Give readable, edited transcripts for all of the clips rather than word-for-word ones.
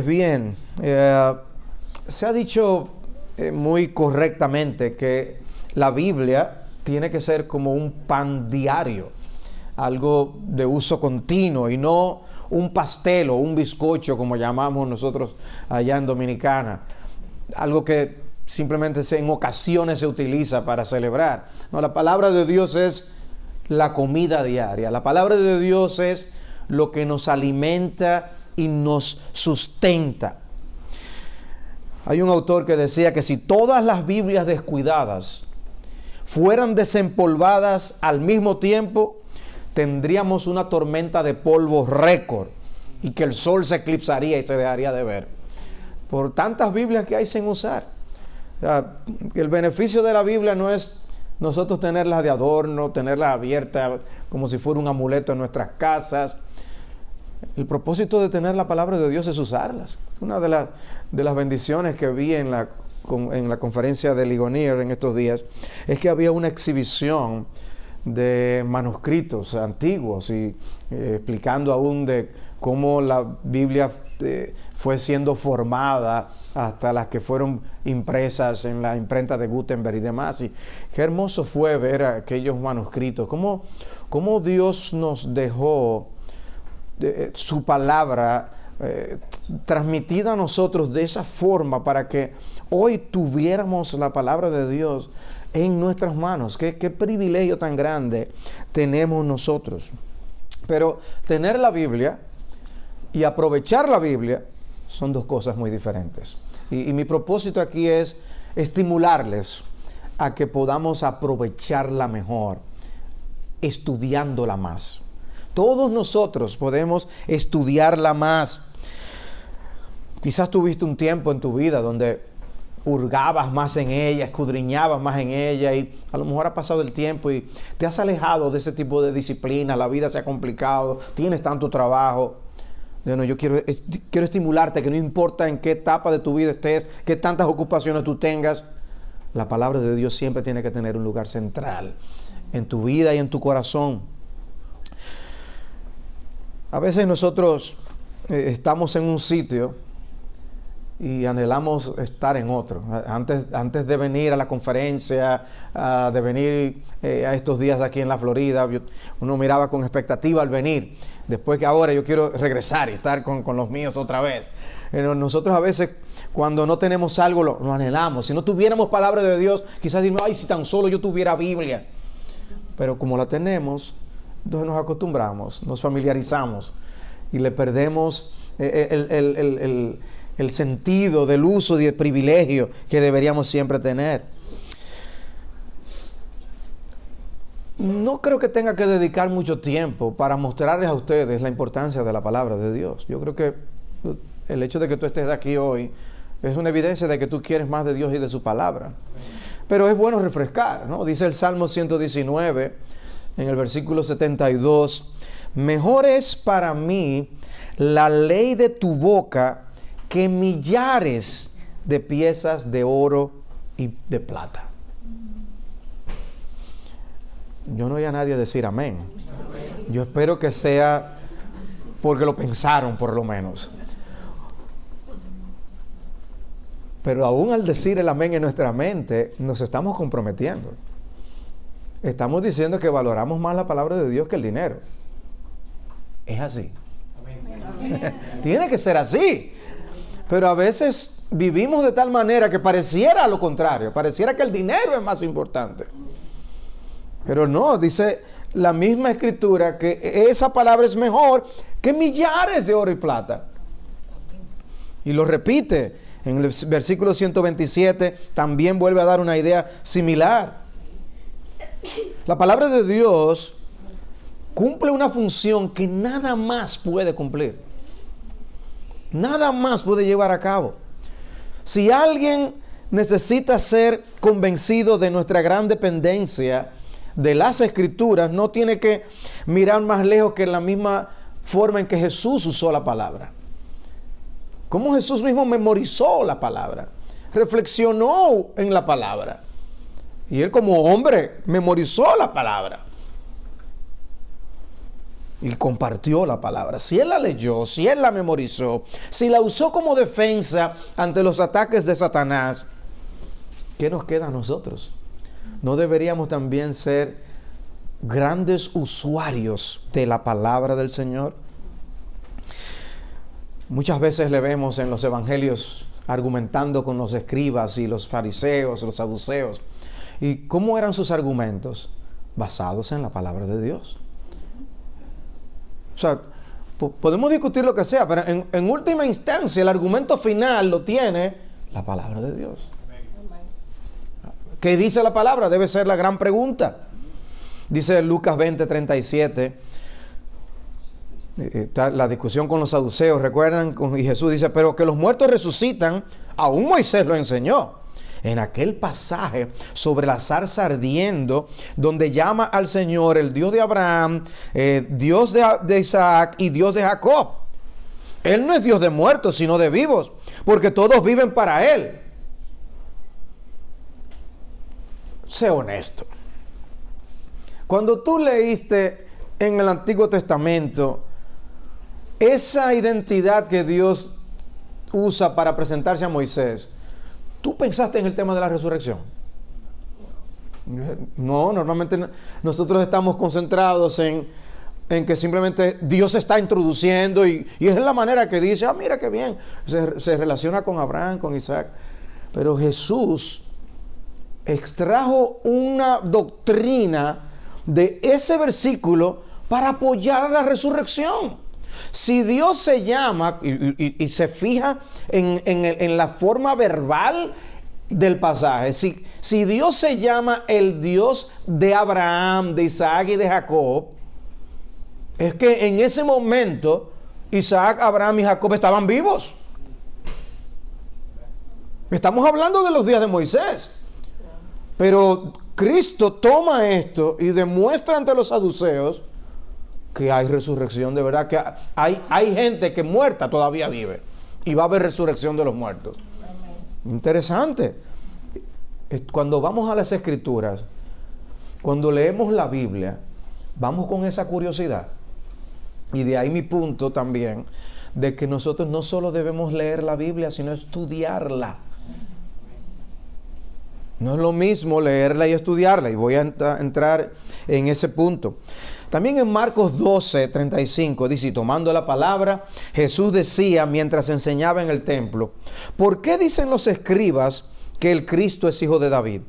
bien, se ha dicho muy correctamente que la Biblia tiene que ser como un pan diario, algo de uso continuo y no un pastel o un bizcocho como llamamos nosotros allá en Dominicana, algo que simplemente en ocasiones se utiliza para celebrar. No, la palabra de Dios es la comida diaria, la palabra de Dios es lo que nos alimenta y nos sustenta. Hay un autor que decía que si todas las Biblias descuidadas fueran desempolvadas al mismo tiempo, tendríamos una tormenta de polvo récord y que el sol se eclipsaría y se dejaría de ver por tantas Biblias que hay sin usar. O sea, el beneficio de la Biblia no es nosotros tenerlas de adorno, tenerlas abiertas como si fuera un amuleto en nuestras casas. El propósito de tener la palabra de Dios es usarlas. Una de las bendiciones que vi en la conferencia de Ligonier en estos días es que había una exhibición de manuscritos antiguos y explicando aún de cómo la Biblia fue siendo formada hasta las que fueron impresas en la imprenta de Gutenberg y demás. Y qué hermoso fue ver aquellos manuscritos, cómo Dios nos dejó su palabra transmitida a nosotros de esa forma para que hoy tuviéramos la palabra de Dios en nuestras manos. Qué privilegio tan grande tenemos nosotros. Pero tener la Biblia y aprovechar la Biblia son dos cosas muy diferentes. Y mi propósito aquí es estimularles a que podamos aprovecharla mejor, estudiándola más. Todos nosotros podemos estudiarla más. Quizás tuviste un tiempo en tu vida donde hurgabas más en ella, escudriñabas más en ella y a lo mejor ha pasado el tiempo y te has alejado de ese tipo de disciplina, la vida se ha complicado, tienes tanto trabajo. Bueno, yo quiero estimularte que no importa en qué etapa de tu vida estés, qué tantas ocupaciones tú tengas, la palabra de Dios siempre tiene que tener un lugar central en tu vida y en tu corazón. A veces nosotros estamos en un sitio y anhelamos estar en otro. Antes de venir a la conferencia, de venir a estos días aquí en la Florida, uno miraba con expectativa al venir. Después que ahora yo quiero regresar y estar con los míos otra vez. Pero nosotros a veces cuando no tenemos algo lo anhelamos. Si no tuviéramos palabra de Dios, quizás diríamos, ay, si tan solo yo tuviera Biblia. Pero como la tenemos, entonces nos acostumbramos, nos familiarizamos y le perdemos el sentido del uso y el privilegio que deberíamos siempre tener. No creo que tenga que dedicar mucho tiempo para mostrarles a ustedes la importancia de la palabra de Dios. Yo creo que el hecho de que tú estés aquí hoy es una evidencia de que tú quieres más de Dios y de su palabra. Pero es bueno refrescar, ¿no? Dice el Salmo 119, en el versículo 72, mejor es para mí la ley de tu boca que millares de piezas de oro y de plata. Yo no oí a nadie decir amén. Yo espero que sea porque lo pensaron por lo menos. Pero aún al decir el amén en nuestra mente, nos estamos comprometiendo. Estamos diciendo que valoramos más la palabra de Dios que el dinero. Es así. Tiene que ser así. Pero a veces vivimos de tal manera que pareciera lo contrario. Pareciera que el dinero es más importante. Pero no, dice la misma escritura que esa palabra es mejor que millares de oro y plata. Y lo repite en el versículo 127, también vuelve a dar una idea similar. La palabra de Dios cumple una función que nada más puede cumplir. Nada más puede llevar a cabo. Si alguien necesita ser convencido de nuestra gran dependencia de las Escrituras, no tiene que mirar más lejos que en la misma forma en que Jesús usó la palabra. Cómo Jesús mismo memorizó la palabra, reflexionó en la palabra. Y él como hombre memorizó la palabra. y compartió la palabra, si él la leyó, si él la memorizó, si la usó como defensa ante los ataques de Satanás, ¿qué nos queda a nosotros? ¿No deberíamos también ser grandes usuarios de la palabra del Señor? Muchas veces le vemos en los evangelios argumentando con los escribas y los fariseos, los saduceos. ¿Y cómo eran sus argumentos? Basados en la palabra de Dios. O sea, podemos discutir lo que sea, pero en última instancia el argumento final lo tiene la palabra de Dios. ¿Qué dice la palabra? Debe ser la gran pregunta. Dice Lucas 20:37, está la discusión con los saduceos, recuerdan, y Jesús dice, pero que los muertos resucitan, aún Moisés lo enseñó. En aquel pasaje sobre la zarza ardiendo, donde llama al Señor el Dios de Abraham, Dios de Isaac y Dios de Jacob. Él no es Dios de muertos, sino de vivos, porque todos viven para Él. Sé honesto. Cuando tú leíste en el Antiguo Testamento esa identidad que Dios usa para presentarse a Moisés, ¿tú pensaste en el tema de la resurrección? No, normalmente nosotros estamos concentrados en que simplemente Dios se está introduciendo y es la manera que dice, mira qué bien, se relaciona con Abraham, con Isaac. Pero Jesús extrajo una doctrina de ese versículo para apoyar la resurrección. Si Dios se llama y se fija en la forma verbal del pasaje, si Dios se llama el Dios de Abraham, de Isaac y de Jacob, es que en ese momento Isaac, Abraham y Jacob estaban vivos. Estamos hablando de los días de Moisés. Pero Cristo toma esto y demuestra ante los saduceos que hay resurrección de verdad, que hay gente que muerta todavía vive y va a haber resurrección de los muertos. Interesante. Cuando vamos a las Escrituras, cuando leemos la Biblia, vamos con esa curiosidad. Y de ahí mi punto también, de que nosotros no solo debemos leer la Biblia, sino estudiarla. No es lo mismo leerla y estudiarla, y voy a entrar en ese punto. También en Marcos 12:35 dice, y tomando la palabra, Jesús decía mientras enseñaba en el templo, ¿por qué dicen los escribas que el Cristo es hijo de David?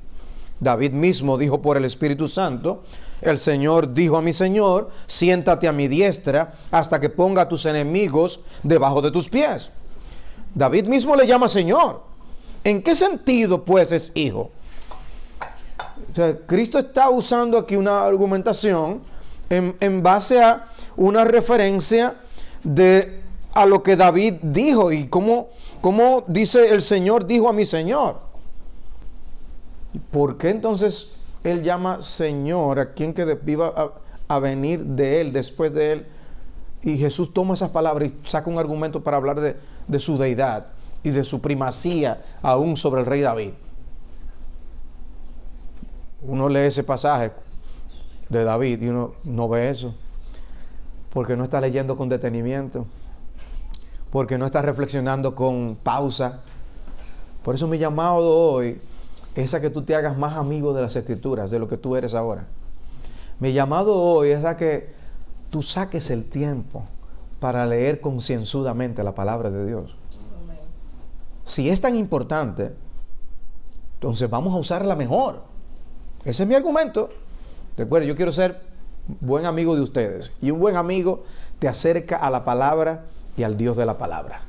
David mismo dijo por el Espíritu Santo, el Señor dijo a mi Señor, siéntate a mi diestra hasta que ponga a tus enemigos debajo de tus pies. David mismo le llama Señor. ¿En qué sentido pues es hijo? O sea, Cristo está usando aquí una argumentación en base a una referencia a lo que David dijo y cómo dice el Señor dijo a mi Señor. ¿Por qué entonces Él llama Señor a quien que iba a venir de Él, después de Él? Y Jesús toma esas palabras y saca un argumento para hablar de su deidad y de su primacía aún sobre el rey David. Uno lee ese pasaje de David y uno no ve eso, porque no está leyendo con detenimiento, porque no está reflexionando con pausa. Por eso mi llamado hoy es a que tú te hagas más amigo de las Escrituras, de lo que tú eres ahora. Mi llamado hoy es a que tú saques el tiempo para leer concienzudamente la palabra de Dios. Si es tan importante, entonces vamos a usarla mejor. Ese es mi argumento. Recuerden, yo quiero ser buen amigo de ustedes. Y un buen amigo te acerca a la palabra y al Dios de la palabra.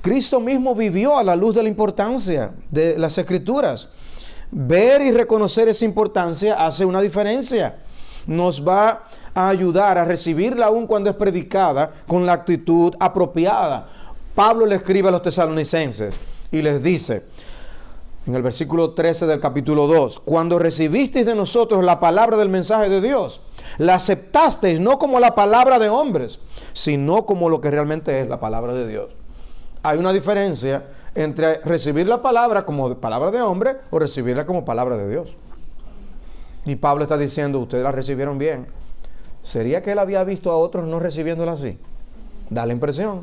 Cristo mismo vivió a la luz de la importancia de las Escrituras. Ver y reconocer esa importancia hace una diferencia. Nos va a ayudar a recibirla aún cuando es predicada con la actitud apropiada. Pablo le escribe a los tesalonicenses y les dice en el versículo 13 del capítulo 2, cuando recibisteis de nosotros la palabra del mensaje de Dios, la aceptasteis no como la palabra de hombres, sino como lo que realmente es la palabra de Dios. Hay una diferencia entre recibir la palabra como palabra de hombre o recibirla como palabra de Dios. Y Pablo está diciendo, ustedes la recibieron bien. ¿Sería que él había visto a otros no recibiéndola así? Da la impresión.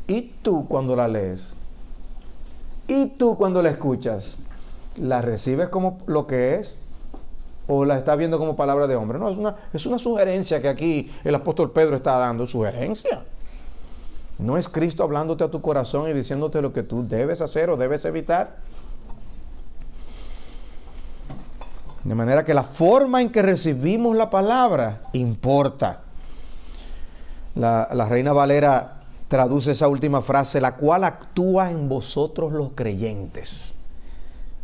¿Y tú cuando la lees? ¿Y tú cuando la escuchas? ¿La recibes como lo que es? ¿O la estás viendo como palabra de hombre? No, es una sugerencia que aquí el apóstol Pedro está dando. Sugerencia. No es Cristo hablándote a tu corazón y diciéndote lo que tú debes hacer o debes evitar. De manera que la forma en que recibimos la palabra importa. La Reina Valera traduce esa última frase, la cual actúa en vosotros los creyentes.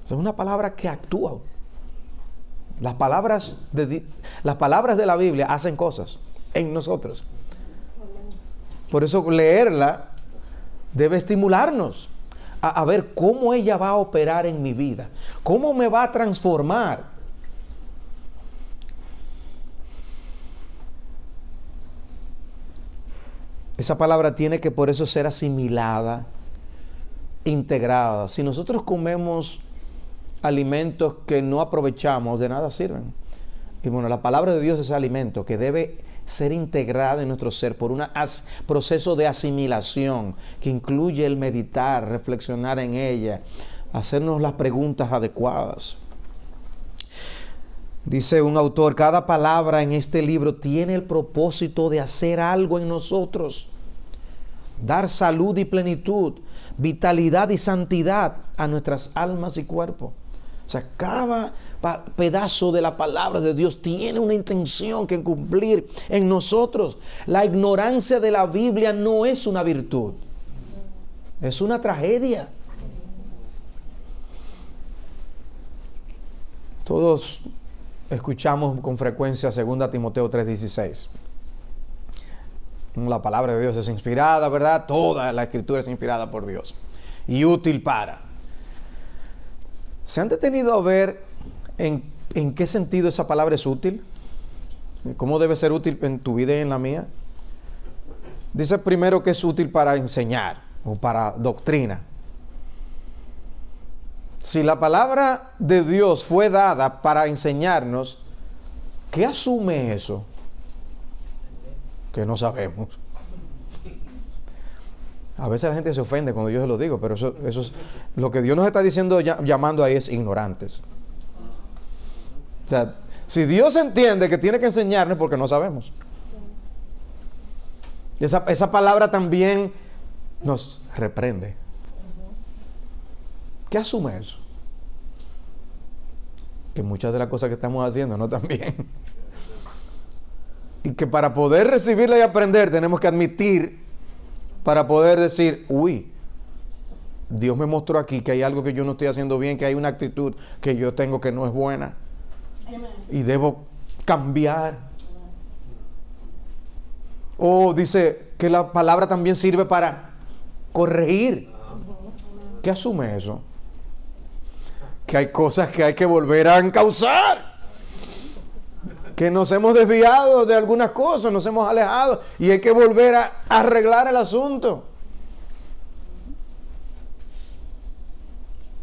Es una palabra que actúa. Las palabras de la Biblia hacen cosas en nosotros. Por eso leerla debe estimularnos a ver cómo ella va a operar en mi vida, cómo me va a transformar. Esa palabra tiene que por eso ser asimilada, integrada. Si nosotros comemos alimentos que no aprovechamos, de nada sirven. Y bueno, la palabra de Dios es alimento que debe ser integrada en nuestro ser por un proceso de asimilación que incluye el meditar, reflexionar en ella, hacernos las preguntas adecuadas. Dice un autor, cada palabra en este libro tiene el propósito de hacer algo en nosotros, dar salud y plenitud, vitalidad y santidad a nuestras almas y cuerpos. O sea, cada pedazo de la palabra de Dios tiene una intención que cumplir en nosotros. La ignorancia de la Biblia no es una virtud, es una tragedia. Todos escuchamos con frecuencia 2 Timoteo 3:16. La palabra de Dios es inspirada, ¿verdad? Toda la escritura es inspirada por Dios y útil para. ¿Se han detenido a ver en qué sentido esa palabra es útil? ¿Cómo debe ser útil en tu vida y en la mía? Dice primero que es útil para enseñar o para doctrina. Si la palabra de Dios fue dada para enseñarnos, ¿qué asume eso? Que no sabemos. A veces la gente se ofende cuando yo se lo digo, pero eso es lo que Dios nos está diciendo, llamando ahí es ignorantes. O sea, si Dios entiende que tiene que enseñarnos, porque no sabemos. Esa palabra también nos reprende. ¿Qué asume eso? Que muchas de las cosas que estamos haciendo no están bien. Y que para poder recibirla y aprender tenemos que admitir, para poder decir, uy, Dios me mostró aquí que hay algo que yo no estoy haciendo bien, que hay una actitud que yo tengo que no es buena. Y debo cambiar. O dice que la palabra también sirve para corregir. ¿Qué asume eso? Que hay cosas que hay que volver a encauzar, que nos hemos desviado de algunas cosas, nos hemos alejado y hay que volver a arreglar el asunto.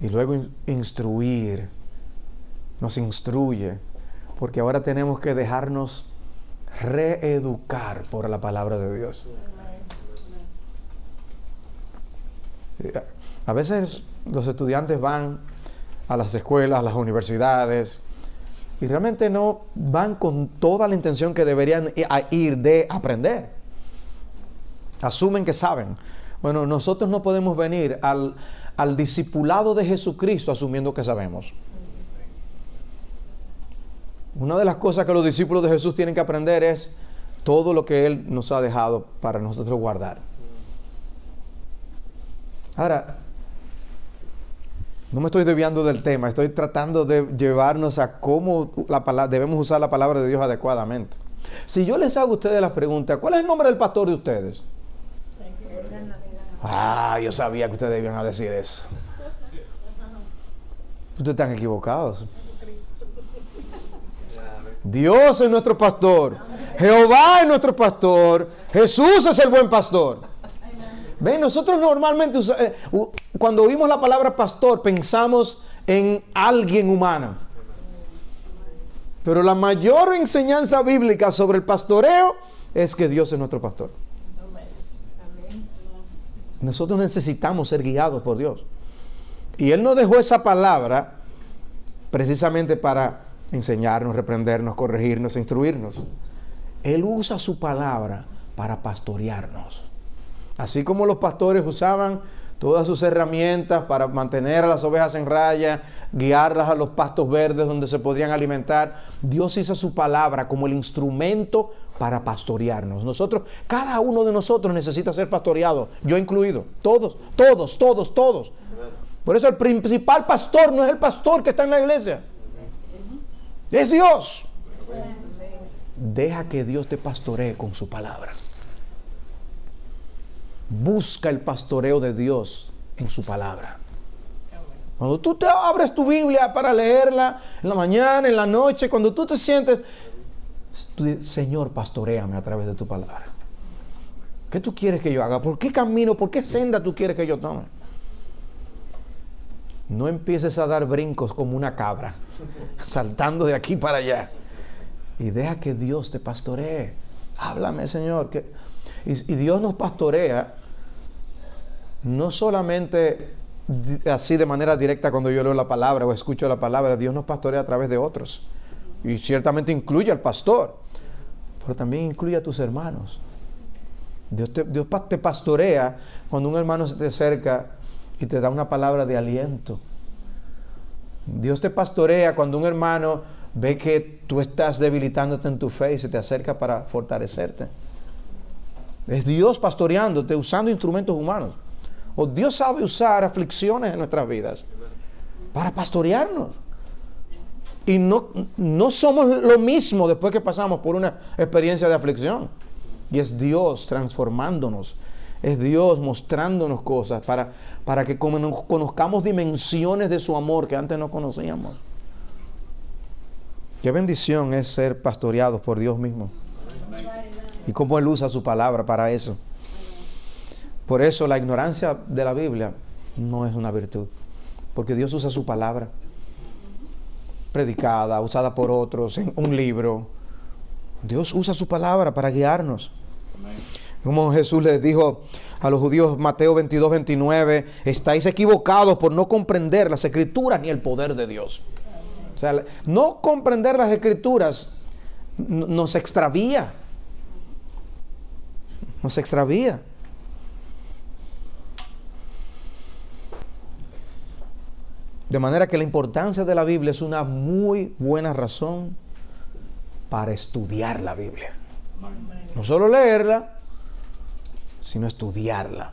Y luego instruir, nos instruye, porque ahora tenemos que dejarnos reeducar por la palabra de Dios. A veces los estudiantes van a las escuelas, a las universidades, y realmente no van con toda la intención que deberían ir de aprender. Asumen que saben. Bueno, nosotros no podemos venir al discipulado de Jesucristo asumiendo que sabemos. Una de las cosas que los discípulos de Jesús tienen que aprender es todo lo que Él nos ha dejado para nosotros guardar. Ahora, no me estoy desviando del tema, estoy tratando de llevarnos a cómo debemos usar la palabra de Dios adecuadamente. Si yo les hago a ustedes la pregunta, ¿cuál es el nombre del pastor de ustedes? Yo sabía que ustedes iban a decir eso. Ustedes están equivocados. Dios es nuestro pastor, Jehová es nuestro pastor, Jesús es el buen pastor. Ven, nosotros normalmente cuando oímos la palabra pastor pensamos en alguien humano. Pero la mayor enseñanza bíblica sobre el pastoreo es que Dios es nuestro pastor. Nosotros necesitamos ser guiados por Dios. Y Él nos dejó esa palabra precisamente para enseñarnos, reprendernos, corregirnos, instruirnos. Él usa su palabra para pastorearnos. Así como los pastores usaban todas sus herramientas para mantener a las ovejas en raya, guiarlas a los pastos verdes donde se podrían alimentar, Dios hizo su palabra como el instrumento para pastorearnos. Nosotros, cada uno de nosotros necesita ser pastoreado, yo incluido, todos. Por eso el principal pastor no es el pastor que está en la iglesia, es Dios. Deja que Dios te pastoree con su palabra. Busca el pastoreo de Dios en su palabra. Cuando tú te abres tu Biblia para leerla en la mañana, en la noche, cuando tú te sientes, tú dices, Señor, pastoréame a través de tu palabra. ¿Qué tú quieres que yo haga? ¿Por qué camino? ¿Por qué senda tú quieres que yo tome? No empieces a dar brincos como una cabra, saltando de aquí para allá. Y deja que Dios te pastoree. Háblame, Señor. Y Dios nos pastorea, no solamente así de manera directa cuando yo leo la palabra o escucho la palabra. Dios nos pastorea a través de otros. Y ciertamente incluye al pastor, pero también incluye a tus hermanos. Dios te pastorea cuando un hermano se te acerca y te da una palabra de aliento. Dios te pastorea cuando un hermano ve que tú estás debilitándote en tu fe y se te acerca para fortalecerte. Es Dios pastoreándote, usando instrumentos humanos. O Dios sabe usar aflicciones en nuestras vidas para pastorearnos. Y no somos lo mismo después que pasamos por una experiencia de aflicción. Y es Dios transformándonos. Es Dios mostrándonos cosas para que conozcamos dimensiones de su amor que antes no conocíamos. Qué bendición es ser pastoreados por Dios mismo. Y cómo Él usa su palabra para eso. Por eso la ignorancia de la Biblia no es una virtud. Porque Dios usa su palabra predicada, usada por otros, en un libro. Dios usa su palabra para guiarnos. Como Jesús les dijo a los judíos, Mateo 22, 29, estáis equivocados por no comprender las Escrituras ni el poder de Dios. O sea, no comprender las Escrituras nos extravía. Nos extravía. De manera que la importancia de la Biblia es una muy buena razón para estudiar la Biblia. No solo leerla, sino estudiarla.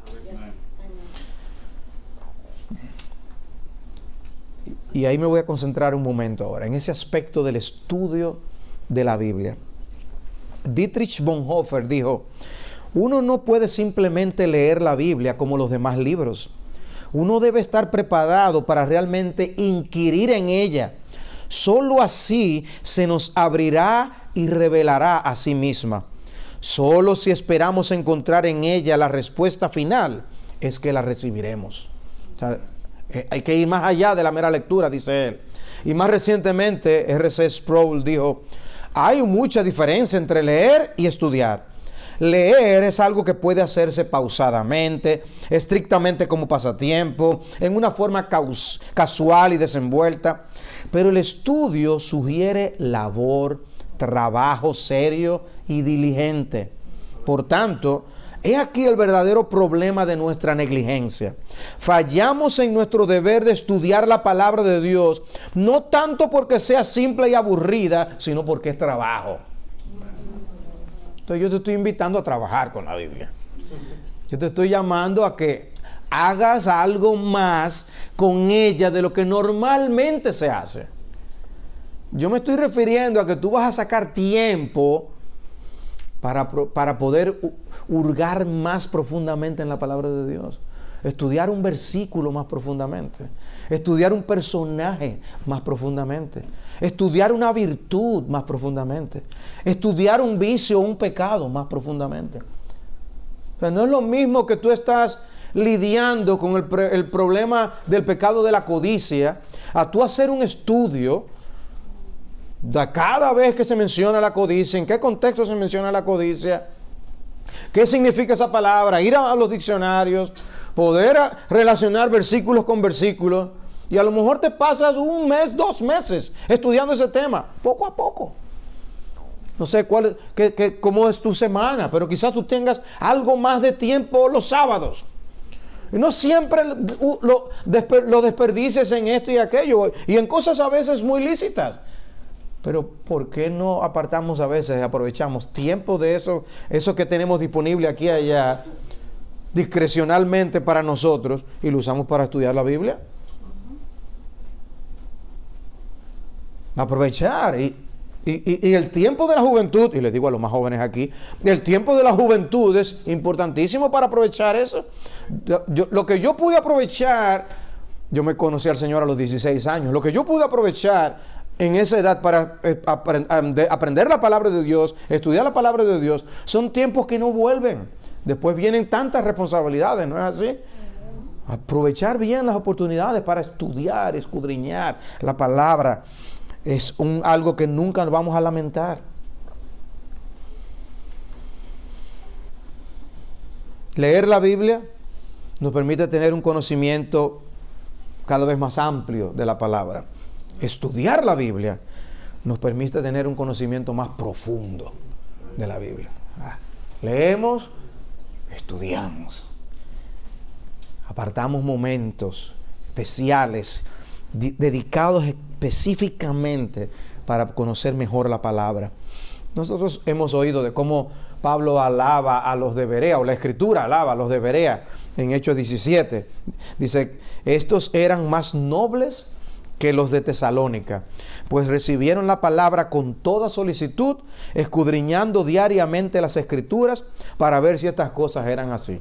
Y ahí me voy a concentrar un momento ahora, en ese aspecto del estudio de la Biblia. Dietrich Bonhoeffer dijo, uno no puede simplemente leer la Biblia como los demás libros. Uno debe estar preparado para realmente inquirir en ella. Solo así se nos abrirá y revelará a sí misma. Solo si esperamos encontrar en ella la respuesta final, es que la recibiremos. O sea, hay que ir más allá de la mera lectura, dice él. Y más recientemente, R.C. Sproul dijo, hay mucha diferencia entre leer y estudiar. Leer es algo que puede hacerse pausadamente, estrictamente como pasatiempo, en una forma casual y desenvuelta. Pero el estudio sugiere labor, trabajo serio y diligente. Por tanto, he aquí el verdadero problema de nuestra negligencia. Fallamos en nuestro deber de estudiar la palabra de Dios, no tanto porque sea simple y aburrida, sino porque es trabajo. Entonces yo te estoy invitando a trabajar con la Biblia. Yo te estoy llamando a que hagas algo más con ella de lo que normalmente se hace. Yo me estoy refiriendo a que tú vas a sacar tiempo para poder hurgar más profundamente en la palabra de Dios. Estudiar un versículo más profundamente. Estudiar un personaje más profundamente. Estudiar una virtud más profundamente. Estudiar un vicio o un pecado más profundamente. O sea, no es lo mismo que tú estás lidiando con el problema del pecado de la codicia, a tú hacer un estudio Cada vez que se menciona la codicia, ¿en qué contexto se menciona la codicia? ¿Qué significa esa palabra? Ir a los diccionarios, poder relacionar versículos con versículos. Y a lo mejor te pasas 1 mes, 2 meses estudiando ese tema, poco a poco. No sé cómo es tu semana, pero quizás tú tengas algo más de tiempo los sábados. Y no siempre lo desperdicies en esto y aquello, y en cosas a veces muy lícitas. Pero ¿por qué no apartamos a veces, aprovechamos tiempo de eso que tenemos disponible aquí y allá, discrecionalmente para nosotros, y lo usamos para estudiar la Biblia? Aprovechar. Y el tiempo de la juventud, y les digo a los más jóvenes aquí, el tiempo de la juventud es importantísimo para aprovechar eso. Lo que yo pude aprovechar, yo me conocí al Señor a los 16 años, lo que yo pude aprovechar en esa edad para aprender la palabra de Dios, estudiar la palabra de Dios, son tiempos que no vuelven. Después vienen tantas responsabilidades, ¿no es así? Aprovechar bien las oportunidades para estudiar, escudriñar la palabra. Es algo que nunca vamos a lamentar. Leer la Biblia nos permite tener un conocimiento cada vez más amplio de la palabra. Estudiar la Biblia nos permite tener un conocimiento más profundo de la Biblia. Leemos, estudiamos. Apartamos momentos especiales dedicados específicamente para conocer mejor la palabra. Nosotros hemos oído de cómo Pablo alaba a los de Berea, o la Escritura alaba a los de Berea en Hechos 17. Dice, estos eran más nobles que los de Tesalónica, pues recibieron la palabra con toda solicitud, escudriñando diariamente las Escrituras para ver si estas cosas eran así.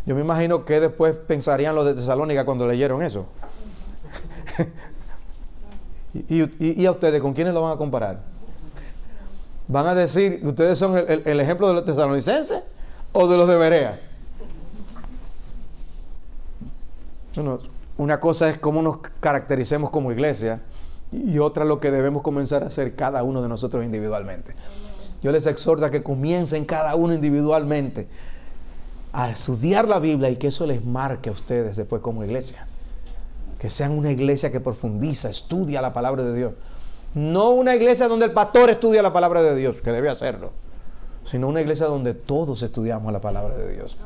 Yo me imagino que después pensarían los de Tesalónica cuando leyeron eso. ¿Y a ustedes con quiénes lo van a comparar? ¿Van a decir, ustedes son el ejemplo de los tesalonicenses o de los de Berea? Una cosa es cómo nos caractericemos como iglesia, y otra lo que debemos comenzar a hacer cada uno de nosotros individualmente. Yo les exhorto a que comiencen cada uno individualmente a estudiar la Biblia, y que eso les marque a ustedes después como iglesia. Que sean una iglesia que profundiza, estudia la palabra de Dios. No una iglesia donde el pastor estudia la palabra de Dios, que debe hacerlo, sino una iglesia donde todos estudiamos la palabra de Dios.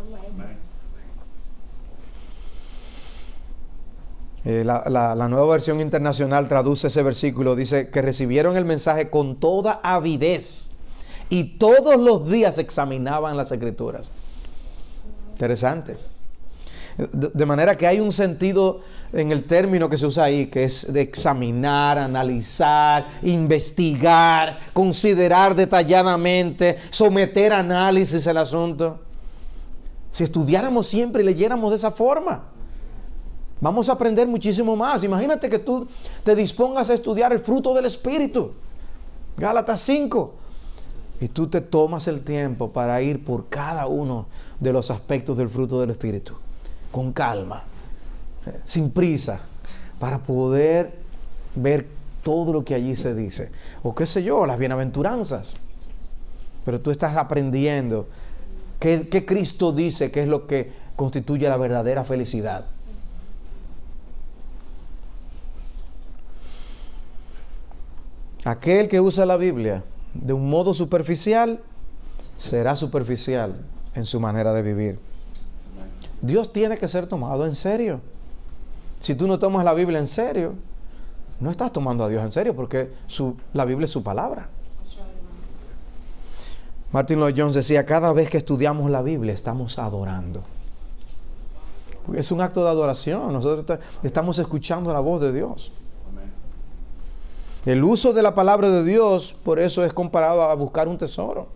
La Nueva Versión Internacional traduce ese versículo, dice que recibieron el mensaje con toda avidez y todos los días examinaban las Escrituras. Interesante. De manera que hay un sentido en el término que se usa ahí, que es de examinar, analizar, investigar, considerar detalladamente, someter a análisis el asunto. Si estudiáramos siempre y leyéramos de esa forma, vamos a aprender muchísimo más. Imagínate que tú te dispongas a estudiar el fruto del Espíritu, Gálatas 5, y tú te tomas el tiempo para ir por cada uno de los aspectos del fruto del Espíritu, con calma, sin prisa, para poder ver todo lo que allí se dice, o qué sé yo, las bienaventuranzas. Pero tú estás aprendiendo qué Cristo dice que es lo que constituye la verdadera felicidad. Aquel que usa la Biblia de un modo superficial será superficial en su manera de vivir. Dios tiene que ser tomado en serio. Si tú no tomas la Biblia en serio, no estás tomando a Dios en serio, porque la Biblia es su palabra. Martin Lloyd-Jones decía, cada vez que estudiamos la Biblia estamos adorando. Porque es un acto de adoración. Nosotros estamos escuchando la voz de Dios. El uso de la palabra de Dios, por eso es comparado a buscar un tesoro.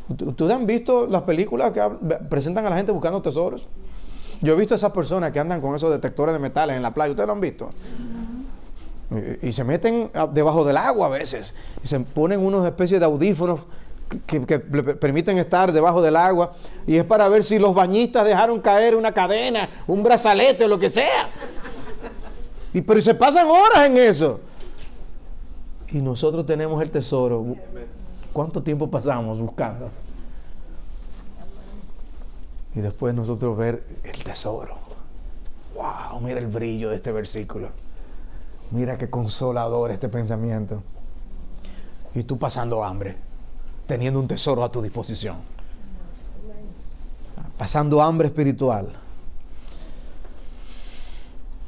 ¿Ustedes han visto las películas que presentan a la gente buscando tesoros? Yo he visto a esas personas que andan con esos detectores de metales en la playa. ¿Ustedes lo han visto? Y se meten debajo del agua a veces. Y se ponen unas especies de audífonos que permiten estar debajo del agua. Y es para ver si los bañistas dejaron caer una cadena, un brazalete o lo que sea. Pero se pasan horas en eso. y nosotros tenemos el tesoro, ¿cuánto tiempo pasamos buscando? Y después nosotros ver el tesoro. ¡Wow! Mira el brillo de este versículo. Mira qué consolador este pensamiento. Y tú pasando hambre, teniendo un tesoro a tu disposición. Pasando hambre espiritual.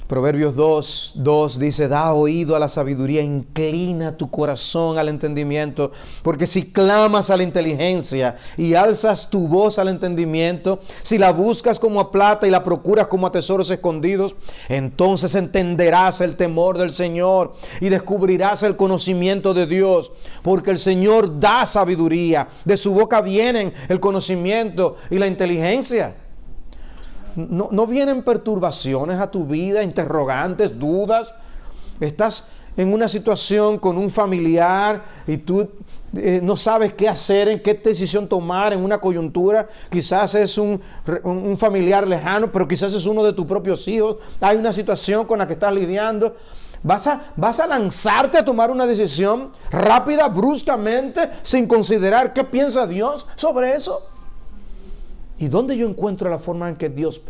Proverbios 2 dice, da oído a la sabiduría, inclina tu corazón al entendimiento, porque si clamas a la inteligencia y alzas tu voz al entendimiento, si la buscas como a plata y la procuras como a tesoros escondidos, entonces entenderás el temor del Señor y descubrirás el conocimiento de Dios, porque el Señor da sabiduría, de su boca vienen el conocimiento y la inteligencia. No vienen perturbaciones a tu vida, interrogantes, dudas. Estás en una situación con un familiar y tú no sabes qué hacer, en qué decisión tomar en una coyuntura. Quizás es un familiar lejano, pero quizás es uno de tus propios hijos. Hay una situación con la que estás lidiando. ¿Vas a lanzarte a tomar una decisión rápida, bruscamente, sin considerar qué piensa Dios sobre eso? ¿Y dónde yo encuentro la forma en que Dios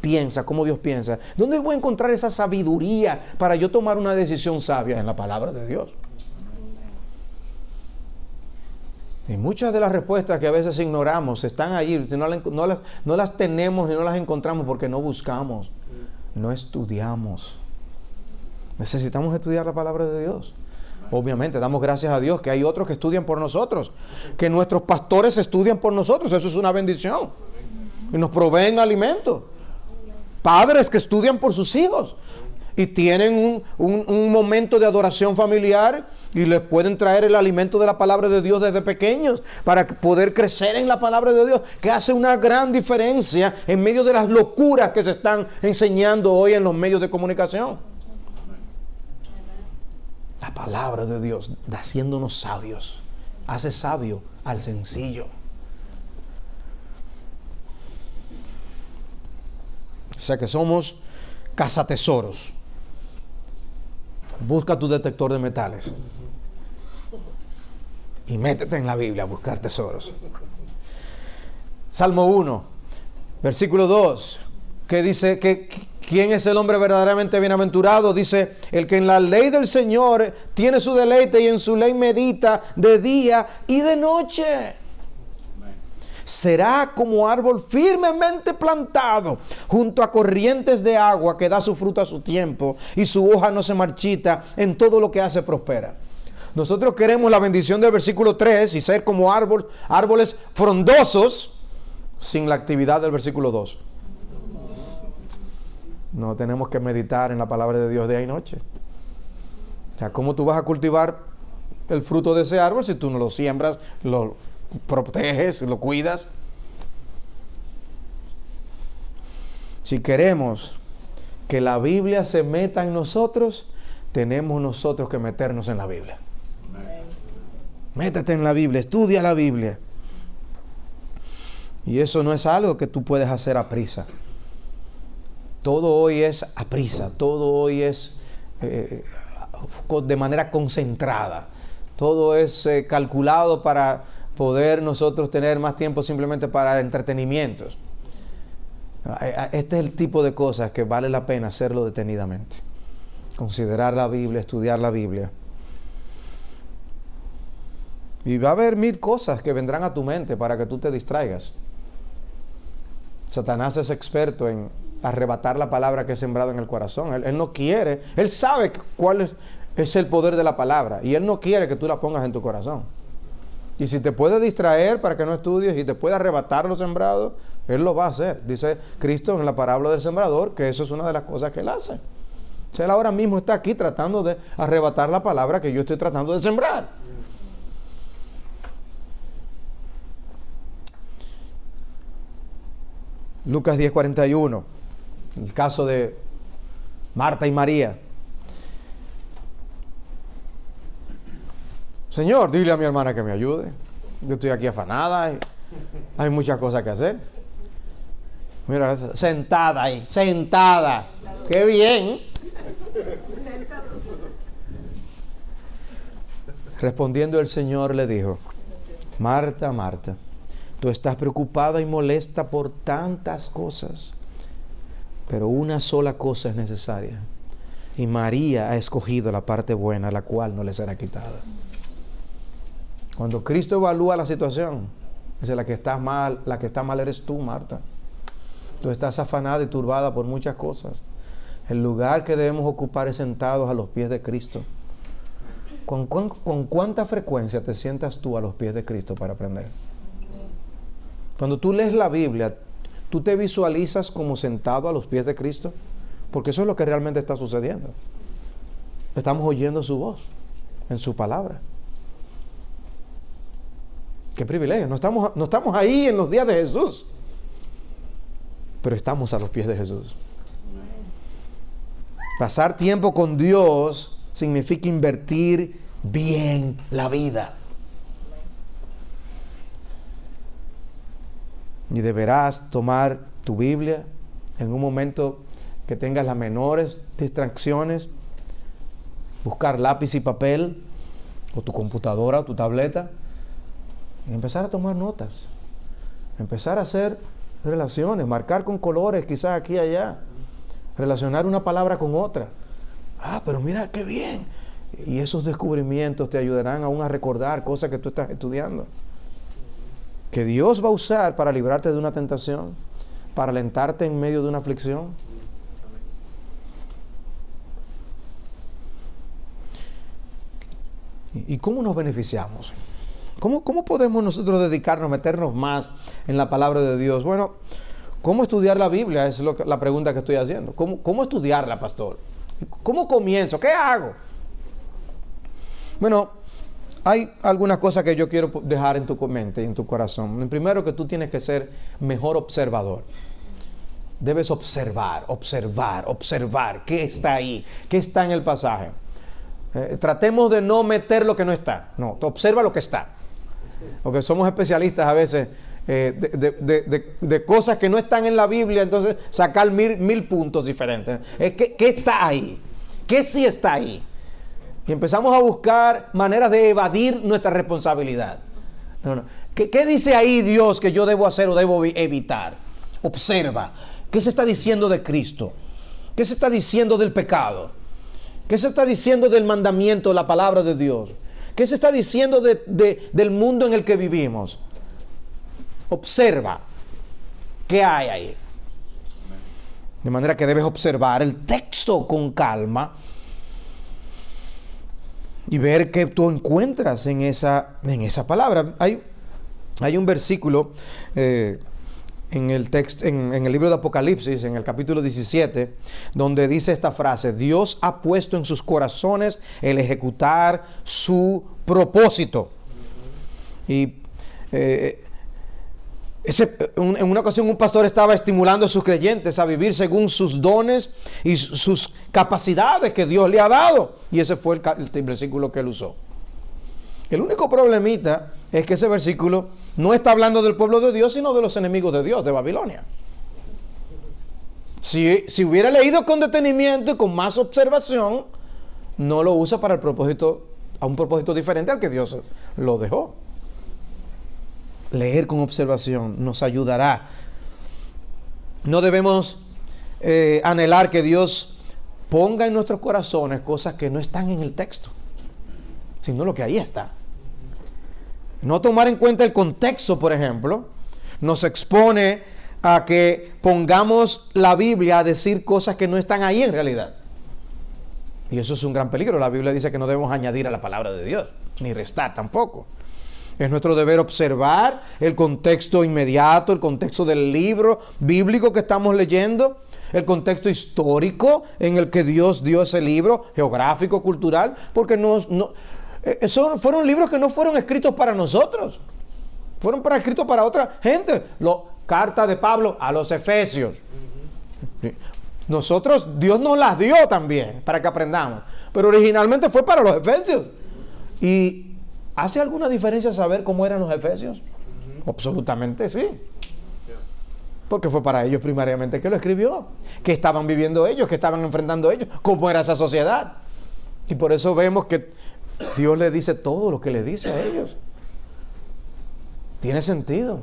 piensa, cómo Dios piensa? ¿Dónde voy a encontrar esa sabiduría para yo tomar una decisión sabia? En la palabra de Dios. Y muchas de las respuestas que a veces ignoramos están allí. No las tenemos ni no las encontramos porque no buscamos, no estudiamos. Necesitamos estudiar la palabra de Dios. Obviamente, damos gracias a Dios que hay otros que estudian por nosotros, que nuestros pastores estudian por nosotros. Eso es una bendición. Y nos proveen alimento. Padres que estudian por sus hijos y tienen un momento de adoración familiar y les pueden traer el alimento de la palabra de Dios desde pequeños para poder crecer en la palabra de Dios, que hace una gran diferencia en medio de las locuras que se están enseñando hoy en los medios de comunicación. La palabra de Dios, haciéndonos sabios, hace sabio al sencillo. O sea que somos cazatesoros. Busca tu detector de metales y métete en la Biblia a buscar tesoros. Salmo 1, versículo 2, que dice que ¿quién es el hombre verdaderamente bienaventurado? Dice, el que en la ley del Señor tiene su deleite y en su ley medita de día y de noche. Será como árbol firmemente plantado junto a corrientes de agua que da su fruto a su tiempo y su hoja no se marchita, en todo lo que hace prospera. Nosotros queremos la bendición del versículo 3 y ser como árboles frondosos sin la actividad del versículo 2. No, tenemos que meditar en la palabra de Dios día y noche. O sea, ¿cómo tú vas a cultivar el fruto de ese árbol si tú no lo siembras, lo proteges, lo cuidas? Si queremos que la Biblia se meta en nosotros, tenemos nosotros que meternos en la Biblia. Métete en la Biblia, estudia la Biblia. Y eso no es algo que tú puedes hacer a prisa. Todo hoy es a prisa, todo hoy es de manera concentrada. Todo es calculado para poder nosotros tener más tiempo simplemente para entretenimientos. Este es el tipo de cosas que vale la pena hacerlo detenidamente. Considerar la Biblia, estudiar la Biblia. Y va a haber 1000 cosas que vendrán a tu mente para que tú te distraigas. Satanás es experto en arrebatar la palabra que es sembrada en el corazón. Él no quiere, él sabe cuál es el poder de la palabra y él no quiere que tú la pongas en tu corazón. Y si te puede distraer para que no estudies y te puede arrebatar lo sembrado, él lo va a hacer. Dice Cristo en la parábola del sembrador que eso es una de las cosas que él hace. O sea, él ahora mismo está aquí tratando de arrebatar la palabra que yo estoy tratando de sembrar. Lucas 10:41, el caso de Marta y María. Señor, dile a mi hermana que me ayude. Yo estoy aquí afanada. Hay muchas cosas que hacer. Mira, sentada ahí, sentada. ¡Qué bien! Respondiendo el Señor le dijo: Marta, Marta, tú estás preocupada y molesta por tantas cosas, pero una sola cosa es necesaria. Y María ha escogido la parte buena, la cual no le será quitada. Cuando Cristo evalúa la situación, dice: la que está mal eres tú, Marta. Tú estás afanada y turbada por muchas cosas. El lugar que debemos ocupar es sentados a los pies de Cristo. ¿Con cuánta frecuencia te sientas tú a los pies de Cristo para aprender? Cuando tú lees la Biblia, ¿tú te visualizas como sentado a los pies de Cristo? Porque eso es lo que realmente está sucediendo. Estamos oyendo su voz en su palabra. Qué privilegio. No estamos ahí en los días de Jesús, pero estamos a los pies de Jesús. Pasar tiempo con Dios significa invertir bien la vida. Y deberás tomar tu Biblia en un momento que tengas las menores distracciones, buscar lápiz y papel, o tu computadora o tu tableta, y empezar a tomar notas, empezar a hacer relaciones, marcar con colores, quizás aquí y allá, relacionar una palabra con otra. Pero mira qué bien. Y esos descubrimientos te ayudarán aún a recordar cosas que tú estás estudiando, que Dios va a usar para librarte de una tentación, para alentarte en medio de una aflicción. ¿Y cómo nos beneficiamos? ¿Cómo podemos nosotros dedicarnos, meternos más en la palabra de Dios? Bueno, ¿cómo estudiar la Biblia? Es la pregunta que estoy haciendo. ¿Cómo estudiarla, pastor? ¿Cómo comienzo? ¿Qué hago? Bueno, hay algunas cosas que yo quiero dejar en tu mente y en tu corazón. Primero, que tú tienes que ser mejor observador. Debes observar qué está ahí, qué está en el pasaje. Tratemos de no meter lo que no está. No, observa lo que está. Porque somos especialistas a veces de cosas que no están en la Biblia, entonces sacar mil puntos diferentes. ¿Qué está ahí? ¿Qué sí está ahí? Y empezamos a buscar maneras de evadir nuestra responsabilidad. No. ¿Qué dice ahí Dios que yo debo hacer o debo evitar? Observa. ¿Qué se está diciendo de Cristo? ¿Qué se está diciendo del pecado? ¿Qué se está diciendo del mandamiento, la palabra de Dios? ¿Qué se está diciendo del mundo en el que vivimos? Observa. ¿Qué hay ahí? De manera que debes observar el texto con calma y ver qué tú encuentras en esa palabra. Hay un versículo en el libro de Apocalipsis, en el capítulo 17, donde dice esta frase: Dios ha puesto en sus corazones el ejecutar su propósito. Y en una ocasión un pastor estaba estimulando a sus creyentes a vivir según sus dones y sus capacidades que Dios le ha dado. Y ese fue el versículo que él usó. El único problemita es que ese versículo no está hablando del pueblo de Dios, sino de los enemigos de Dios, de Babilonia. Si hubiera leído con detenimiento y con más observación, no lo usa para un propósito diferente al que Dios lo dejó. Leer con observación nos ayudará. No debemos anhelar que Dios ponga en nuestros corazones cosas que no están en el texto, sino lo que ahí está. No tomar en cuenta el contexto, por ejemplo, nos expone a que pongamos la Biblia a decir cosas que no están ahí en realidad. Y eso es un gran peligro. La Biblia dice que no debemos añadir a la palabra de Dios, ni restar tampoco. Es nuestro deber observar el contexto inmediato, el contexto del libro bíblico que estamos leyendo, el contexto histórico en el que Dios dio ese libro, geográfico, cultural, porque fueron libros que no fueron escritos para nosotros, fueron escritos para otra gente. Carta de Pablo a los Efesios. Nosotros, Dios nos las dio también para que aprendamos, pero originalmente fue para los Efesios. ¿Y hace alguna diferencia saber cómo eran los Efesios? Absolutamente sí. Porque fue para ellos primariamente que lo escribió, que estaban viviendo ellos, que estaban enfrentando ellos, cómo era esa sociedad. Y por eso vemos que Dios le dice todo lo que le dice a ellos. Tiene sentido.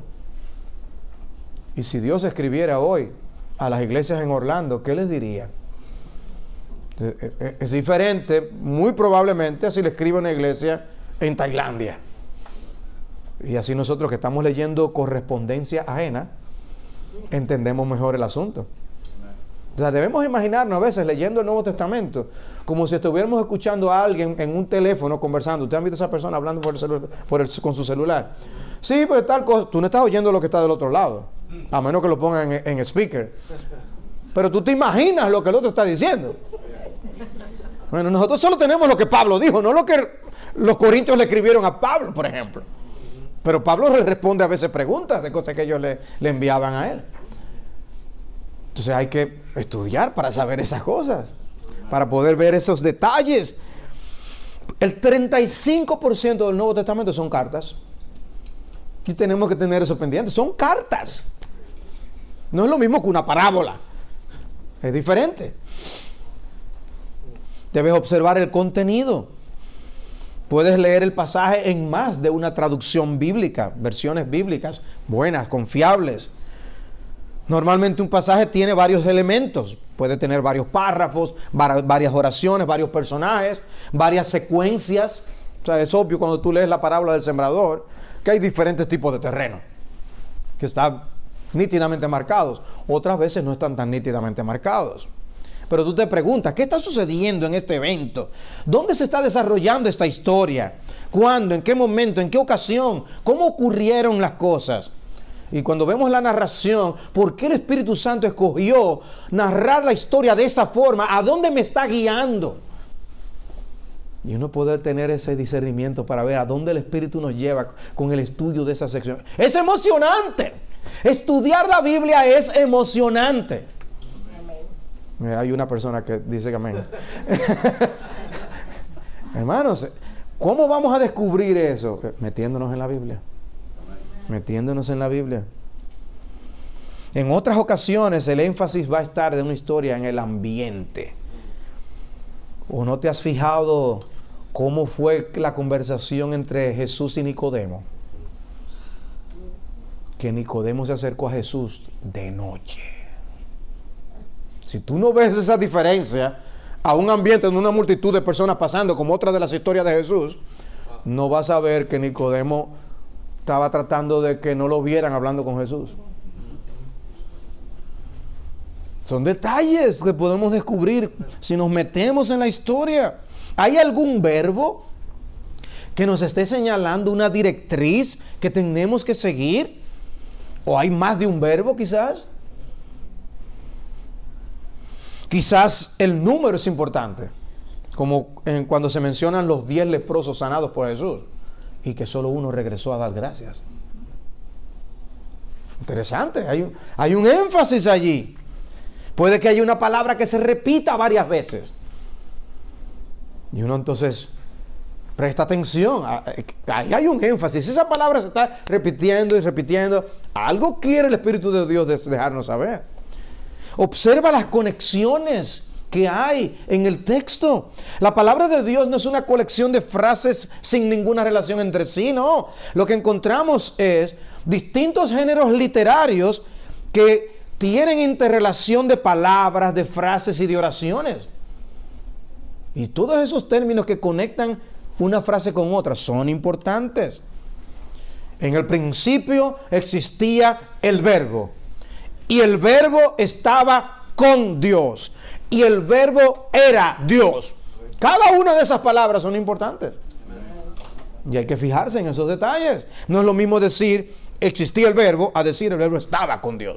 Y si Dios escribiera hoy a las iglesias en Orlando, ¿qué les diría? Es diferente, muy probablemente, a si le escribe a una iglesia en Tailandia. Y así nosotros que estamos leyendo correspondencia ajena, entendemos mejor el asunto. O sea, debemos imaginarnos a veces leyendo el Nuevo Testamento como si estuviéramos escuchando a alguien en un teléfono conversando. ¿Ustedes han visto a esa persona hablando con su celular? Sí, pues tal cosa. Tú no estás oyendo lo que está del otro lado, a menos que lo pongan en speaker. Pero tú te imaginas lo que el otro está diciendo. Bueno, nosotros solo tenemos lo que Pablo dijo, no lo que los corintios le escribieron a Pablo, por ejemplo. Pero Pablo le responde a veces preguntas de cosas que ellos le enviaban a él. Entonces hay que estudiar para saber esas cosas, para poder ver esos detalles. El 35% del Nuevo Testamento son cartas. Y tenemos que tener eso pendiente. Son cartas. No es lo mismo que una parábola. Es diferente. Debes observar el contenido. Puedes leer el pasaje en más de una traducción bíblica, versiones bíblicas buenas, confiables. Normalmente un pasaje tiene varios elementos. Puede tener varios párrafos, varias oraciones, varios personajes, varias secuencias. O sea, es obvio cuando tú lees la parábola del sembrador que hay diferentes tipos de terreno que están nítidamente marcados. Otras veces no están tan nítidamente marcados. Pero tú te preguntas, ¿qué está sucediendo en este evento? ¿Dónde se está desarrollando esta historia? ¿Cuándo? ¿En qué momento? ¿En qué ocasión? ¿Cómo ocurrieron las cosas? Y cuando vemos la narración, ¿por qué el Espíritu Santo escogió narrar la historia de esta forma? ¿A dónde me está guiando? Y uno puede tener ese discernimiento para ver a dónde el Espíritu nos lleva con el estudio de esa sección. ¡Es emocionante! Estudiar la Biblia es emocionante. Hay una persona que dice que amén. Hermanos, ¿cómo vamos a descubrir eso? Metiéndonos en la Biblia. Metiéndonos en la Biblia. En otras ocasiones el énfasis va a estar de una historia en el ambiente. ¿O no te has fijado cómo fue la conversación entre Jesús y Nicodemo? Que Nicodemo se acercó a Jesús de noche. Si tú no ves esa diferencia a un ambiente donde una multitud de personas pasando, como otra de las historias de Jesús, no vas a ver que Nicodemo estaba tratando de que no lo vieran hablando con Jesús. Son detalles que podemos descubrir si nos metemos en la historia. ¿Hay algún verbo que nos esté señalando una directriz que tenemos que seguir? ¿O hay más de un verbo quizás? Quizás el número es importante, como cuando se mencionan los 10 leprosos sanados por Jesús y que solo uno regresó a dar gracias. Interesante, hay un énfasis allí. Puede que haya una palabra que se repita varias veces. Y uno entonces presta atención. Ahí hay un énfasis. Esa palabra se está repitiendo y repitiendo. Algo quiere el Espíritu de Dios dejarnos saber. Observa las conexiones que hay en el texto. La palabra de Dios no es una colección de frases sin ninguna relación entre sí, no. Lo que encontramos es distintos géneros literarios que tienen interrelación de palabras, de frases y de oraciones. Y todos esos términos que conectan una frase con otra son importantes. En el principio existía el verbo. Y el verbo estaba con Dios. Y el verbo era Dios. Cada una de esas palabras son importantes. Y hay que fijarse en esos detalles. No es lo mismo decir existía el verbo a decir el verbo estaba con Dios.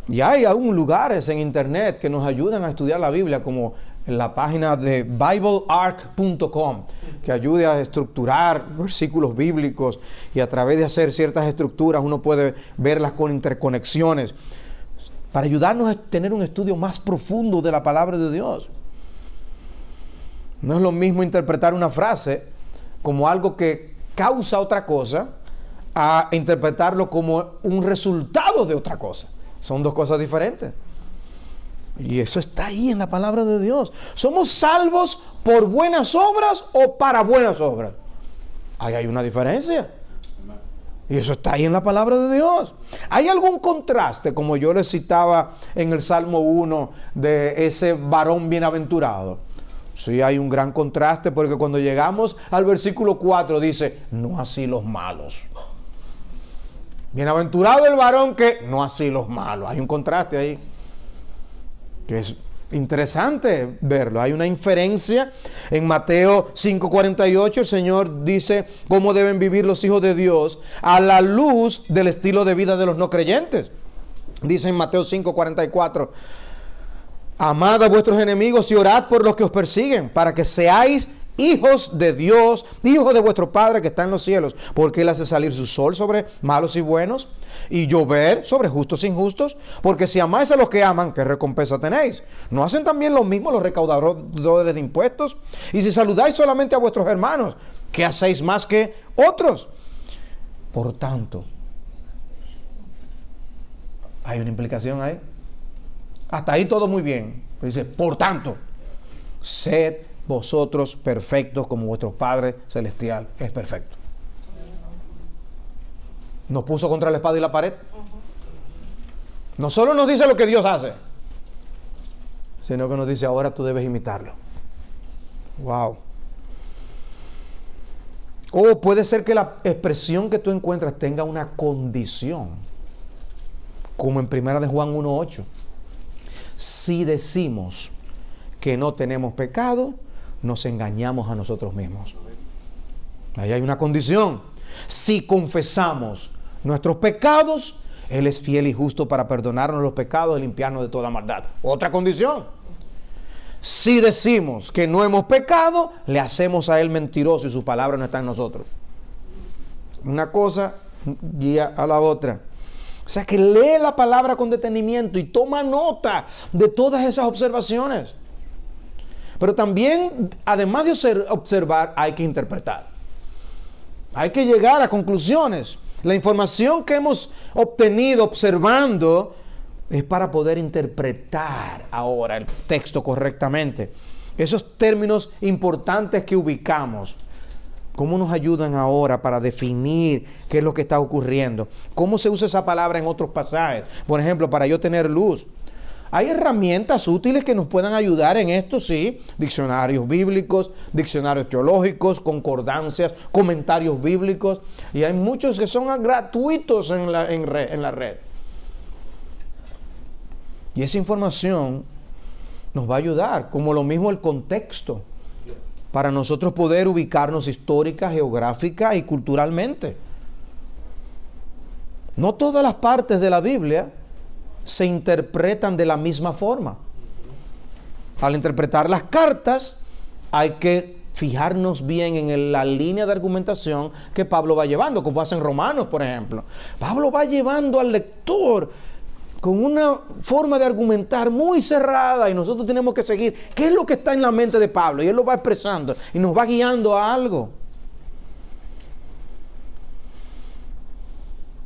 Y hay aún lugares en internet que nos ayudan a estudiar la Biblia, como en la página de BibleArk.com, que ayude a estructurar versículos bíblicos, y a través de hacer ciertas estructuras uno puede verlas con interconexiones para ayudarnos a tener un estudio más profundo de la palabra de Dios. No es lo mismo interpretar una frase como algo que causa otra cosa a interpretarlo como un resultado de otra cosa. Son dos cosas diferentes. Y eso está ahí en la palabra de Dios. ¿Somos salvos por buenas obras o para buenas obras? Ahí hay una diferencia. Y eso está ahí en la palabra de Dios. ¿Hay algún contraste, como yo les citaba en el Salmo 1, de ese varón bienaventurado? Sí, hay un gran contraste, porque cuando llegamos al versículo 4 dice, no así los malos. Bienaventurado el varón que no así los malos. Hay un contraste ahí que es interesante verlo. Hay una inferencia en Mateo 5:48. El Señor dice cómo deben vivir los hijos de Dios a la luz del estilo de vida de los no creyentes. Dice en Mateo 5:44, amad a vuestros enemigos y orad por los que os persiguen, para que seáis hijos de Dios, hijos de vuestro Padre que está en los cielos, porque Él hace salir su sol sobre malos y buenos, y llover sobre justos e injustos. Porque si amáis a los que aman, ¿qué recompensa tenéis? ¿No hacen también lo mismo los recaudadores de impuestos? Y si saludáis solamente a vuestros hermanos, ¿qué hacéis más que otros? Por tanto, hay una implicación ahí. Hasta ahí todo muy bien. Dice, por tanto, sed vosotros perfectos como vuestro Padre Celestial es perfecto. Nos puso contra la espada y la pared. No solo nos dice lo que Dios hace, sino que nos dice, ahora tú debes imitarlo. Wow. O puede ser que la expresión que tú encuentras tenga una condición, como en 1 de Juan 1:8. Si decimos que no tenemos pecado, nos engañamos a nosotros mismos. Ahí hay una condición. Si confesamos nuestros pecados, Él es fiel y justo para perdonarnos los pecados y limpiarnos de toda maldad. Otra condición. Si decimos que no hemos pecado, le hacemos a Él mentiroso y su palabra no está en nosotros. Una cosa guía a la otra. O sea que lee la palabra con detenimiento y toma nota de todas esas observaciones. Pero también, además de observar, hay que interpretar. Hay que llegar a conclusiones. La información que hemos obtenido observando es para poder interpretar ahora el texto correctamente. Esos términos importantes que ubicamos, ¿cómo nos ayudan ahora para definir qué es lo que está ocurriendo? ¿Cómo se usa esa palabra en otros pasajes? Por ejemplo, para yo tener luz. Hay herramientas útiles que nos puedan ayudar en esto, sí. Diccionarios bíblicos, diccionarios teológicos, concordancias, comentarios bíblicos. Y hay muchos que son gratuitos en la red. Y esa información nos va a ayudar, como lo mismo el contexto, para nosotros poder ubicarnos histórica, geográfica y culturalmente. No todas las partes de la Biblia se interpretan de la misma forma. Al interpretar las cartas, hay que fijarnos bien en la línea de argumentación que Pablo va llevando, como hace en Romanos, por ejemplo. Pablo va llevando al lector con una forma de argumentar muy cerrada y nosotros tenemos que seguir qué es lo que está en la mente de Pablo, y él lo va expresando y nos va guiando a algo.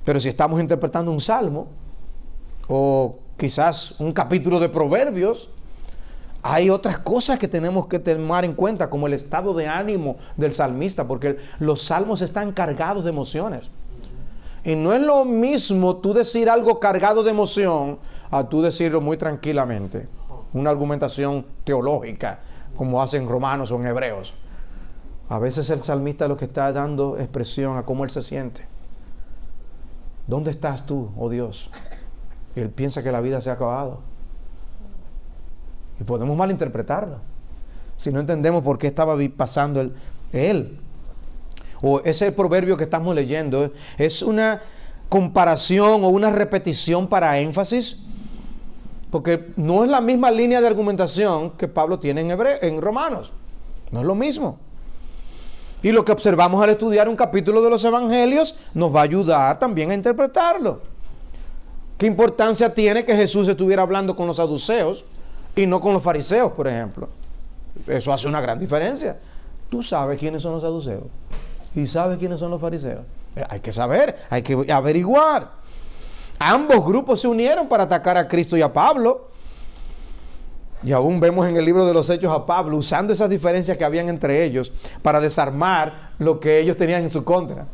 Pero si estamos interpretando un salmo o quizás un capítulo de Proverbios, hay otras cosas que tenemos que tomar en cuenta, como el estado de ánimo del salmista, porque los salmos están cargados de emociones. Y no es lo mismo tú decir algo cargado de emoción a tú decirlo muy tranquilamente. Una argumentación teológica, como hacen Romanos o en Hebreos. A veces el salmista lo que está dando expresión a cómo él se siente. ¿Dónde estás tú, oh Dios? Y él piensa que la vida se ha acabado. Y podemos malinterpretarlo si no entendemos por qué estaba pasando él. O ese proverbio que estamos leyendo es una comparación o una repetición para énfasis, porque no es la misma línea de argumentación que Pablo tiene en Romanos. No es lo mismo. Y lo que observamos al estudiar un capítulo de los Evangelios nos va a ayudar también a interpretarlo. ¿Qué importancia tiene que Jesús estuviera hablando con los saduceos y no con los fariseos, por ejemplo? Eso hace una gran diferencia. Tú sabes quiénes son los saduceos y sabes quiénes son los fariseos. Hay que saber, hay que averiguar. Ambos grupos se unieron para atacar a Cristo y a Pablo. Y aún vemos en el libro de los Hechos a Pablo usando esas diferencias que habían entre ellos para desarmar lo que ellos tenían en su contra.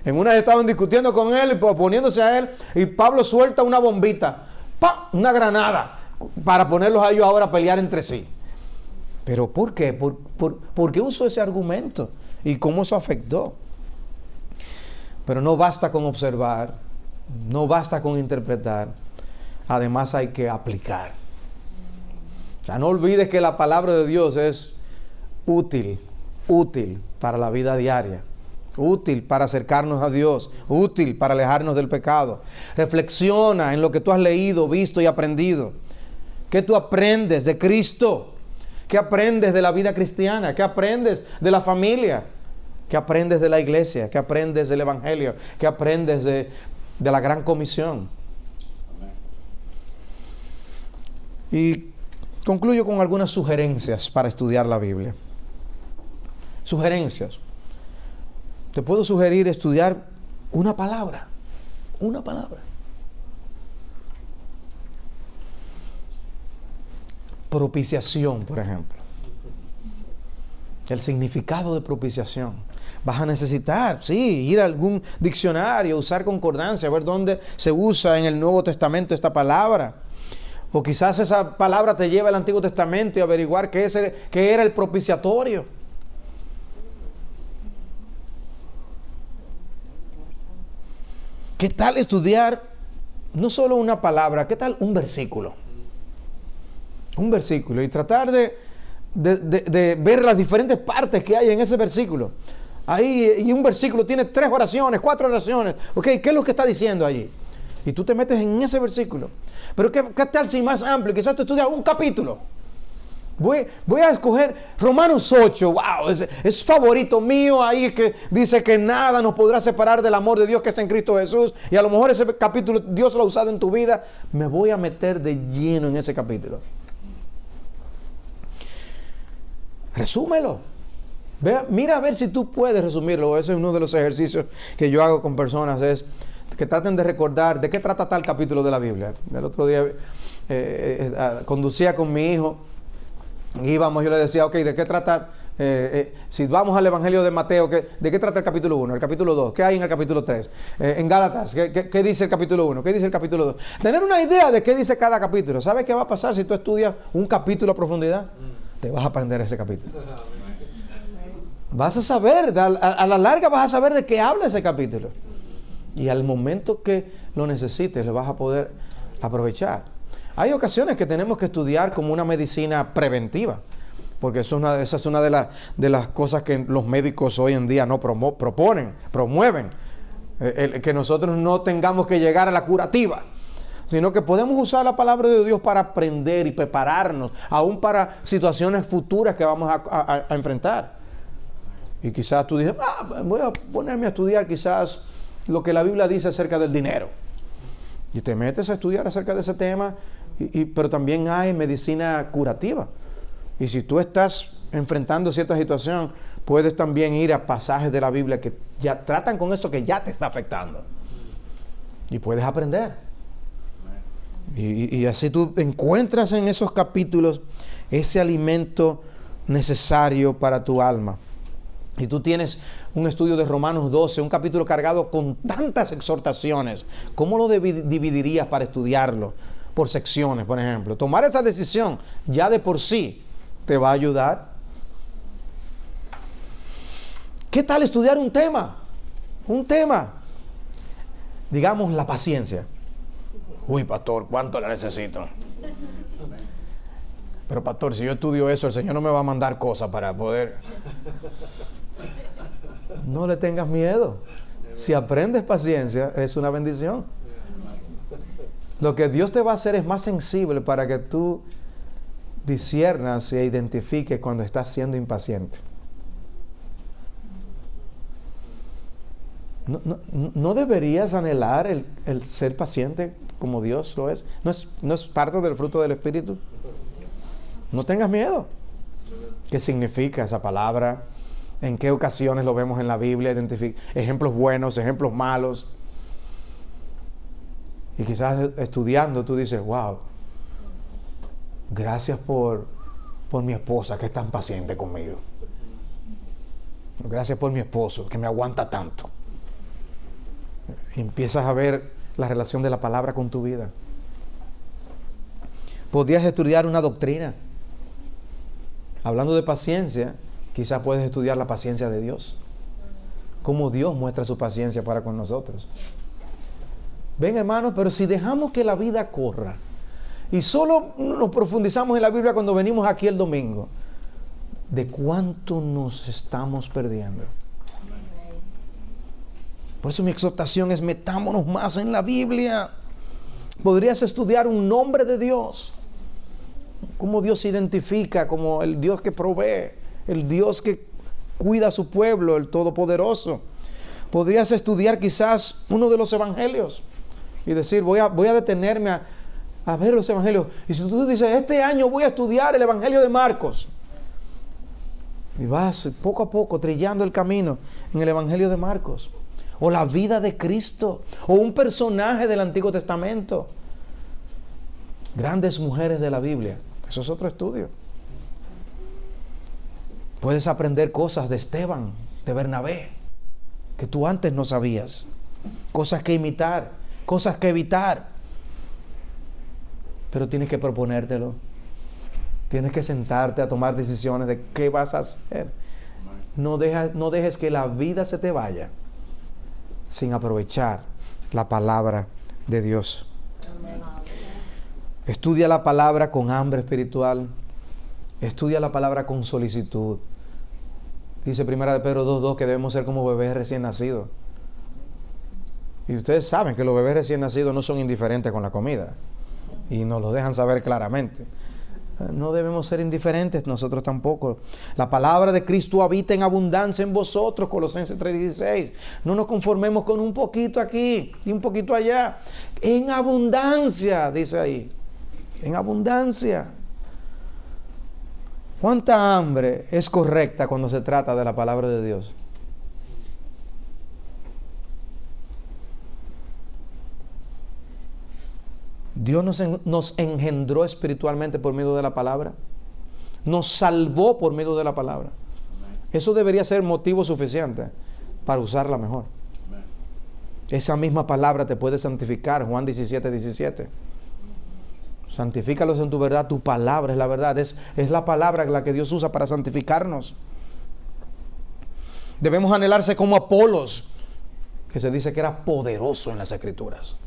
En una estaban discutiendo con él, oponiéndose a él, y Pablo suelta una bombita, ¡pam!, una granada, para ponerlos a ellos ahora a pelear entre sí. ¿Pero por qué? ¿Por qué usó ese argumento? ¿Y cómo eso afectó? Pero no basta con observar, no basta con interpretar, además hay que aplicar. O sea, no olvides que la palabra de Dios es útil para la vida diaria, útil para acercarnos a Dios, útil para alejarnos del pecado. Reflexiona en lo que tú has leído, visto y aprendido. ¿Qué tú aprendes de Cristo? ¿Qué aprendes de la vida cristiana? ¿Qué aprendes de la familia? ¿Qué aprendes de la iglesia? ¿Qué aprendes del evangelio? ¿Qué aprendes de la gran comisión? Y concluyo con algunas sugerencias para estudiar la Biblia. Sugerencias. Te puedo sugerir estudiar una palabra. Una palabra. Propiciación, por ejemplo. El significado de propiciación. Vas a necesitar, sí, ir a algún diccionario, usar concordancia, ver dónde se usa en el Nuevo Testamento esta palabra. O quizás esa palabra te lleva al Antiguo Testamento y averiguar qué era el propiciatorio. ¿Qué tal estudiar no solo una palabra, qué tal un versículo? Un versículo y tratar de ver las diferentes partes que hay en ese versículo. Ahí, y un versículo tiene 3 oraciones, 4 oraciones. Ok, ¿qué es lo que está diciendo allí? Y tú te metes en ese versículo. Pero ¿qué tal si más amplio? Quizás tú estudias un capítulo. Voy a escoger Romanos 8. Wow, es favorito mío. Ahí es que dice que nada nos podrá separar del amor de Dios que es en Cristo Jesús. Y a lo mejor ese capítulo Dios lo ha usado en tu vida. Me voy a meter de lleno en ese capítulo. Resúmelo. Mira a ver si tú puedes resumirlo. Ese es uno de los ejercicios que yo hago con personas. Es que traten de recordar de qué trata tal capítulo de la Biblia. El otro día conducía con mi hijo. Íbamos, yo le decía, ok, ¿de qué trata? Si vamos al Evangelio de Mateo, ¿de qué trata el capítulo 1? El capítulo 2, ¿qué hay en el capítulo 3? En Gálatas, ¿qué dice el capítulo 1? ¿Qué dice el capítulo 2? Tener una idea de qué dice cada capítulo. ¿Sabes qué va a pasar si tú estudias un capítulo a profundidad? Te vas a aprender ese capítulo. Vas a saber, a la larga vas a saber de qué habla ese capítulo. Y al momento que lo necesites, lo vas a poder aprovechar. Hay ocasiones que tenemos que estudiar como una medicina preventiva, porque esa es una de las cosas que los médicos hoy en día no promueven, que nosotros no tengamos que llegar a la curativa, sino que podemos usar la palabra de Dios para aprender y prepararnos, aún para situaciones futuras que vamos a enfrentar. Y quizás tú dices, voy a ponerme a estudiar quizás lo que la Biblia dice acerca del dinero. Y te metes a estudiar acerca de ese tema, pero también hay medicina curativa. Y si tú estás enfrentando cierta situación, puedes también ir a pasajes de la Biblia que ya tratan con eso que ya te está afectando. Y puedes aprender. Y así tú encuentras en esos capítulos ese alimento necesario para tu alma. Y tú tienes un estudio de Romanos 12, un capítulo cargado con tantas exhortaciones. ¿Cómo lo dividirías para estudiarlo? Por secciones, por ejemplo. Tomar esa decisión ya de por sí te va a ayudar. ¿Qué tal estudiar un tema? Un tema. Digamos, la paciencia. Uy, pastor, ¿cuánto la necesito? Pero pastor, si yo estudio eso, el Señor no me va a mandar cosas para poder... No le tengas miedo. Si aprendes paciencia, es una bendición. Lo que Dios te va a hacer es más sensible para que tú disciernas e identifiques cuando estás siendo impaciente. ¿No deberías anhelar el ser paciente como Dios lo es? ¿No es parte del fruto del Espíritu? No tengas miedo. ¿Qué significa esa palabra? ¿En qué ocasiones lo vemos en la Biblia? Ejemplos buenos, ejemplos malos. Y quizás estudiando tú dices, wow, Gracias por mi esposa que es tan paciente conmigo. Gracias por mi esposo que me aguanta tanto. Y empiezas a ver la relación de la palabra con tu vida. Podrías estudiar una doctrina. Hablando de paciencia, quizás puedes estudiar la paciencia de Dios. Cómo Dios muestra su paciencia para con nosotros. Ven, hermanos, pero si dejamos que la vida corra y solo nos profundizamos en la Biblia cuando venimos aquí el domingo, ¿de cuánto nos estamos perdiendo? Por eso mi exhortación es: metámonos más en la Biblia. Podrías estudiar un nombre de Dios, cómo Dios se identifica como el Dios que provee, el Dios que cuida a su pueblo, el Todopoderoso. Podrías estudiar quizás uno de los evangelios y decir: voy a detenerme a ver los evangelios. Y si tú dices: este año voy a estudiar el evangelio de Marcos, y vas poco a poco trillando el camino en el evangelio de Marcos, o la vida de Cristo, o un personaje del Antiguo Testamento, grandes mujeres de la Biblia, eso es otro estudio. Puedes aprender cosas de Esteban, de Bernabé, que tú antes no sabías. Cosas que imitar, cosas que evitar. Pero tienes que proponértelo. Tienes que sentarte a tomar decisiones de qué vas a hacer. No dejes que la vida se te vaya sin aprovechar la palabra de Dios. Estudia la palabra con hambre espiritual. Estudia la palabra con solicitud. Dice 1 de Pedro 2:2 que debemos ser como bebés recién nacidos. Y ustedes saben que los bebés recién nacidos no son indiferentes con la comida. Y nos lo dejan saber claramente. No debemos ser indiferentes nosotros tampoco. La palabra de Cristo habita en abundancia en vosotros, Colosenses 3:16. No nos conformemos con un poquito aquí y un poquito allá. En abundancia, dice ahí. En abundancia. ¿Cuánta hambre es correcta cuando se trata de la palabra de Dios? Dios nos engendró espiritualmente por medio de la palabra. Nos salvó por medio de la palabra. Eso debería ser motivo suficiente para usarla mejor. Esa misma palabra te puede santificar. Juan 17:17. Santifícalos en tu verdad. Tu palabra es la verdad. Es la palabra la que Dios usa para santificarnos. Debemos anhelarse como Apolos, que se dice que era poderoso en las Escrituras.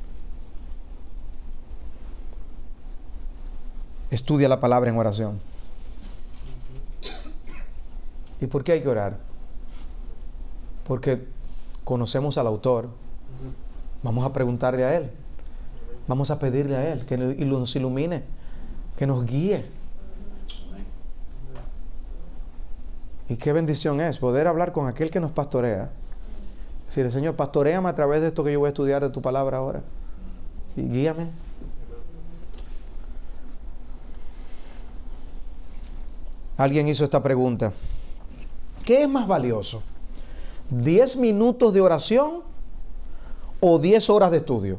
Estudia la palabra en oración. ¿Y por qué hay que orar? Porque conocemos al autor. Vamos a preguntarle a él. Vamos a pedirle a él que nos ilumine, que nos guíe. Y qué bendición es poder hablar con aquel que nos pastorea. Decirle: Señor, pastoréame a través de esto que yo voy a estudiar de tu palabra ahora. Y guíame. Alguien hizo esta pregunta: ¿qué es más valioso? ¿10 minutos de oración o 10 horas de estudio?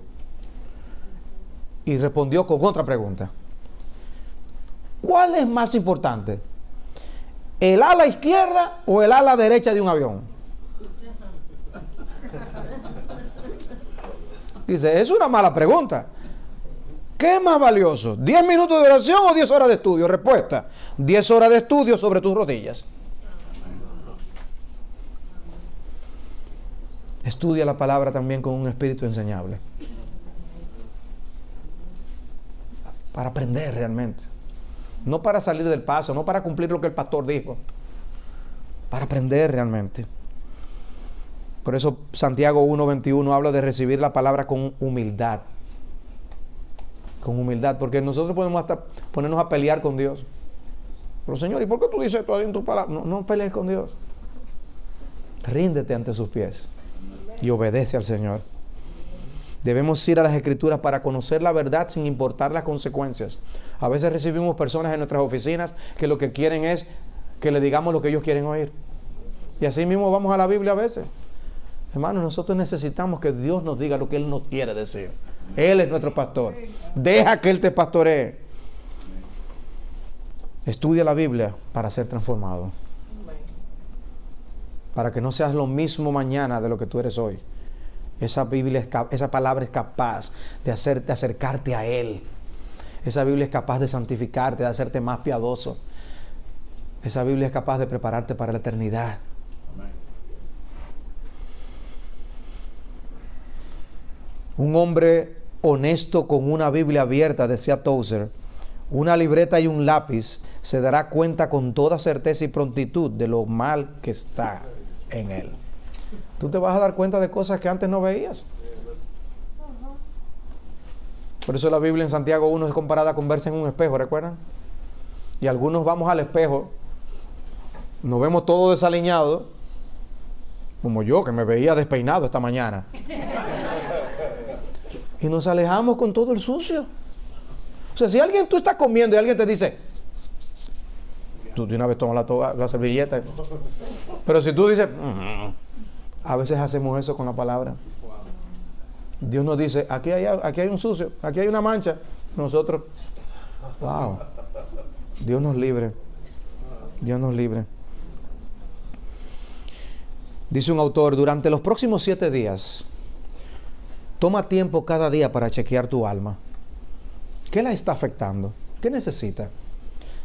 Y respondió con otra pregunta: ¿cuál es más importante? ¿El ala izquierda o el ala derecha de un avión? Dice: es una mala pregunta. ¿Qué es más valioso? ¿10 minutos de oración o 10 horas de estudio? Respuesta: 10 horas de estudio sobre tus rodillas. Estudia la palabra también con un espíritu enseñable. Para aprender realmente. No para salir del paso, no para cumplir lo que el pastor dijo. Para aprender realmente. Por eso Santiago 1:21 habla de recibir la palabra con humildad. Con humildad, porque nosotros podemos hasta ponernos a pelear con Dios. Pero Señor, ¿y por qué tú dices esto en tu palabra? No pelees con Dios. Ríndete ante sus pies y obedece al Señor. Debemos ir a las Escrituras para conocer la verdad sin importar las consecuencias. A veces recibimos personas en nuestras oficinas que lo que quieren es que le digamos lo que ellos quieren oír. Y así mismo vamos a la Biblia a veces. Hermanos, nosotros necesitamos que Dios nos diga lo que Él nos quiere decir. Él es nuestro pastor. Deja que Él te pastoree. Estudia la Biblia para ser transformado. Para que no seas lo mismo mañana de lo que tú eres hoy. Esa palabra es capaz de acercarte a Él. Esa Biblia es capaz de santificarte, de hacerte más piadoso. Esa Biblia es capaz de prepararte para la eternidad. Un hombre honesto con una Biblia abierta, decía Tozer, una libreta y un lápiz, se dará cuenta con toda certeza y prontitud de lo mal que está en él. Tú te vas a dar cuenta de cosas que antes no veías. Por eso la Biblia en Santiago 1 es comparada con verse en un espejo, ¿recuerdan? Y algunos vamos al espejo, nos vemos todo desaliñado, como yo que me veía despeinado esta mañana. Y nos alejamos con todo el sucio. O sea, si tú estás comiendo y alguien te dice, tú de una vez tomas la servilleta. Pero si tú dices, a veces hacemos eso con la palabra. Dios nos dice, aquí hay un sucio, aquí hay una mancha. Nosotros, wow, Dios nos libre. Dios nos libre. Dice un autor, durante los próximos 7 días, toma tiempo cada día para chequear tu alma. ¿Qué la está afectando? ¿Qué necesita?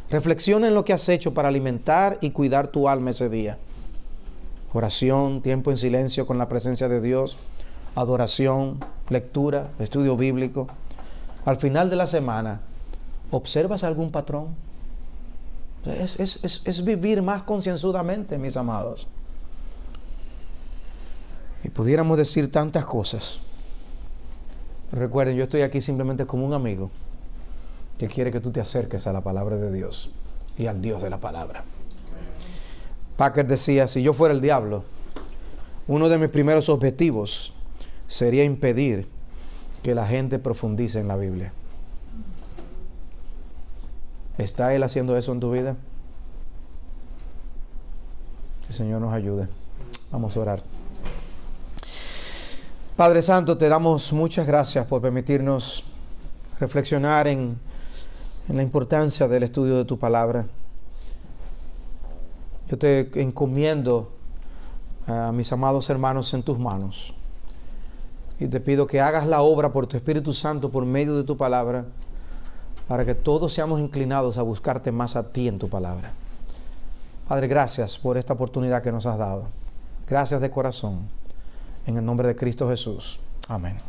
Reflexiona en lo que has hecho para alimentar y cuidar tu alma ese día. Oración, tiempo en silencio con la presencia de Dios, adoración, lectura, estudio bíblico. Al final de la semana, ¿observas algún patrón? Es vivir más concienzudamente, mis amados. Y pudiéramos decir tantas cosas. Recuerden, yo estoy aquí simplemente como un amigo que quiere que tú te acerques a la palabra de Dios y al Dios de la palabra. Packer decía, si yo fuera el diablo, uno de mis primeros objetivos sería impedir que la gente profundice en la Biblia. ¿Está Él haciendo eso en tu vida? Que el Señor nos ayude. Vamos a orar. Padre Santo, te damos muchas gracias por permitirnos reflexionar en la importancia del estudio de tu palabra. Yo te encomiendo a mis amados hermanos en tus manos y te pido que hagas la obra por tu Espíritu Santo por medio de tu palabra para que todos seamos inclinados a buscarte más a ti en tu palabra. Padre, gracias por esta oportunidad que nos has dado. Gracias de corazón. En el nombre de Cristo Jesús. Amén.